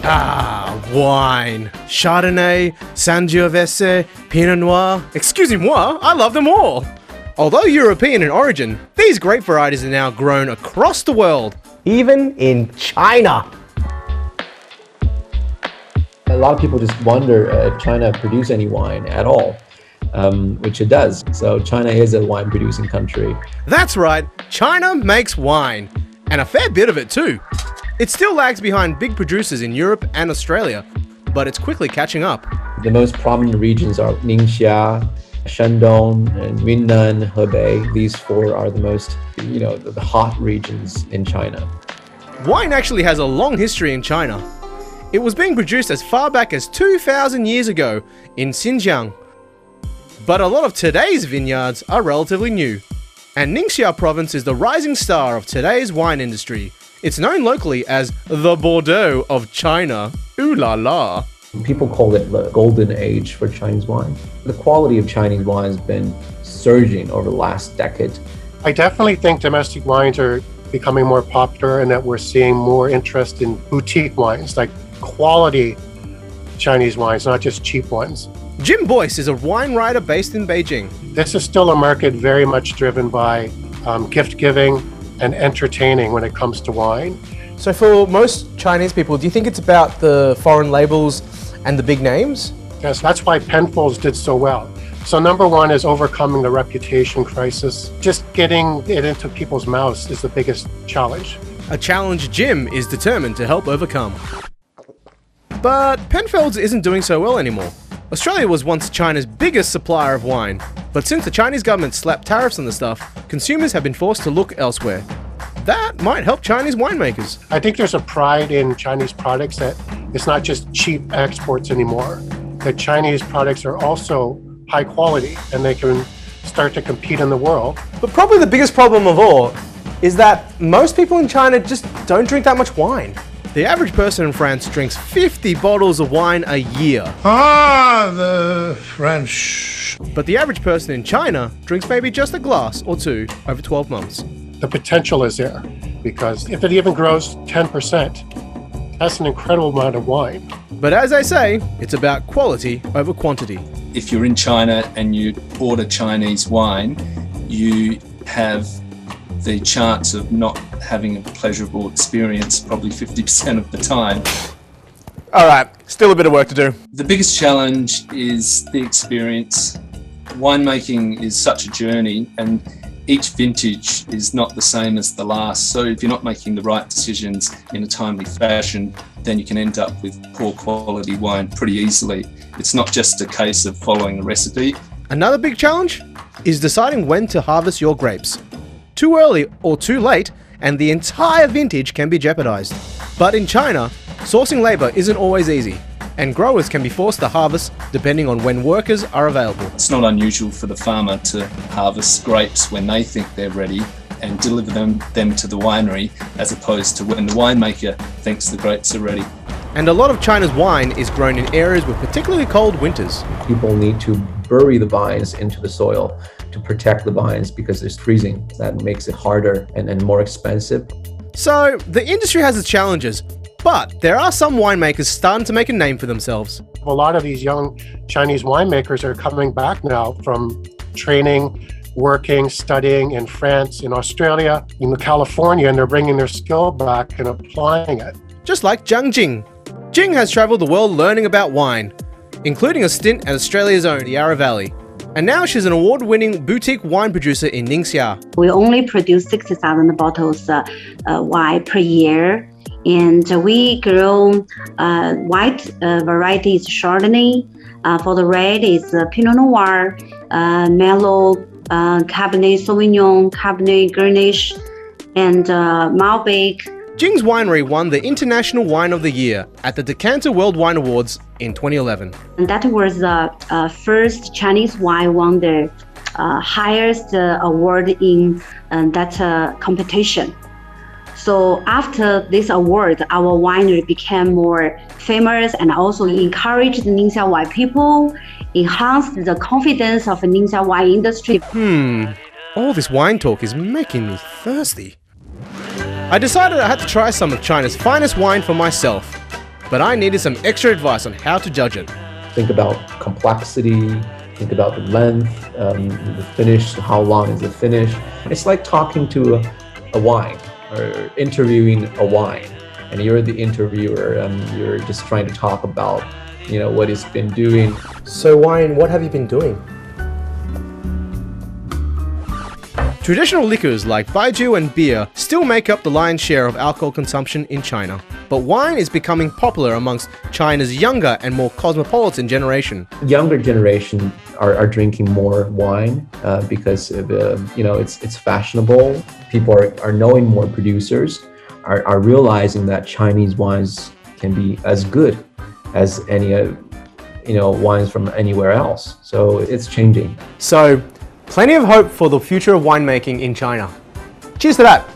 Ah, wine. Chardonnay, Sangiovese, Pinot Noir. Excusez-moi, I love them all. Although European in origin, these grape varieties are now grown across the world, even in China. A lot of people just wonder if China produce any wine at all, which it does. So China is a wine producing country. That's right, China makes wine, and a fair bit of it too. It still lags behind big producers in Europe and Australia, but it's quickly catching up. The most prominent regions are Ningxia, Shandong, and Yunnan, Hebei. These four are the most, the hot regions in China. Wine actually has a long history in China. It was being produced as far back as 2,000 years ago in Xinjiang. But a lot of today's vineyards are relatively new. And Ningxia province is the rising star of today's wine industry. It's known locally as the Bordeaux of China. Ooh la la. People call it the golden age for Chinese wine. The quality of Chinese wine has been surging over the last decade. I definitely think domestic wines are becoming more popular and that we're seeing more interest in boutique wines, like quality Chinese wines, not just cheap ones. Jim Boyce is a wine writer based in Beijing. This is still a market very much driven by gift giving and entertaining when it comes to wine. So for most Chinese people, do you think it's about the foreign labels and the big names? Yes, that's why Penfolds did so well. So number one is overcoming the reputation crisis. Just getting it into people's mouths is the biggest challenge. A challenge Jim is determined to help overcome. But Penfolds isn't doing so well anymore. Australia was once China's biggest supplier of wine, but since the Chinese government slapped tariffs on the stuff, consumers have been forced to look elsewhere. That might help Chinese winemakers. I think there's a pride in Chinese products that it's not just cheap exports anymore. That Chinese products are also high quality and they can start to compete in the world. But probably the biggest problem of all is that most people in China just don't drink that much wine. The average person in France drinks 50 bottles of wine a year. Ah, the French. But the average person in China drinks maybe just a glass or two over 12 months. The potential is there because if it even grows 10%, that's an incredible amount of wine. But as I say, it's about quality over quantity. If you're in China and you order Chinese wine, you have the chance of not having a pleasurable experience probably 50% of the time. All right, still a bit of work to do. The biggest challenge is the experience. Winemaking is such a journey and each vintage is not the same as the last. So if you're not making the right decisions in a timely fashion, then you can end up with poor quality wine pretty easily. It's not just a case of following a recipe. Another big challenge is deciding when to harvest your grapes. Too early or too late, and the entire vintage can be jeopardized. But in China, sourcing labor isn't always easy, and growers can be forced to harvest depending on when workers are available. It's not unusual for the farmer to harvest grapes when they think they're ready and deliver them to the winery as opposed to when the winemaker thinks the grapes are ready. And a lot of China's wine is grown in areas with particularly cold winters. People need to bury the vines into the soil to protect the vines because there's freezing. That makes it harder and more expensive. So the industry has its challenges, but there are some winemakers starting to make a name for themselves. A lot of these young Chinese winemakers are coming back now from training, working, studying in France, in Australia, in California, and they're bringing their skill back and applying it. Just like Zhang Jing. Jing has traveled the world learning about wine, including a stint at Australia's own Yarra Valley. And now she's an award-winning boutique wine producer in Ningxia. We only produce 60,000 bottles wine per year. And we grow white varieties Chardonnay. For the red is Pinot Noir, Merlot, Cabernet Sauvignon, Cabernet Grenache, and Malbec. Jing's winery won the International Wine of the Year at the Decanter World Wine Awards in 2011. And that was the first Chinese wine won the highest award in that competition. So after this award, our winery became more famous and also encouraged the Ningxia wine people, enhanced the confidence of the Ningxia wine industry. All this wine talk is making me thirsty. I decided I had to try some of China's finest wine for myself. but I needed some extra advice on how to judge it. Think about complexity, think about the length, the finish, how long is the finish. It's like talking to a wine or interviewing a wine, and you're the interviewer and you're just trying to talk about, what it's been doing. So wine, what have you been doing? Traditional liquors like baijiu and beer still make up the lion's share of alcohol consumption in China. But wine is becoming popular amongst China's younger and more cosmopolitan generation. Younger generation are drinking more wine because of, it's fashionable. People are knowing more producers, are realizing that Chinese wines can be as good as any wines from anywhere else. So it's changing. So, plenty of hope for the future of winemaking in China. Cheers to that!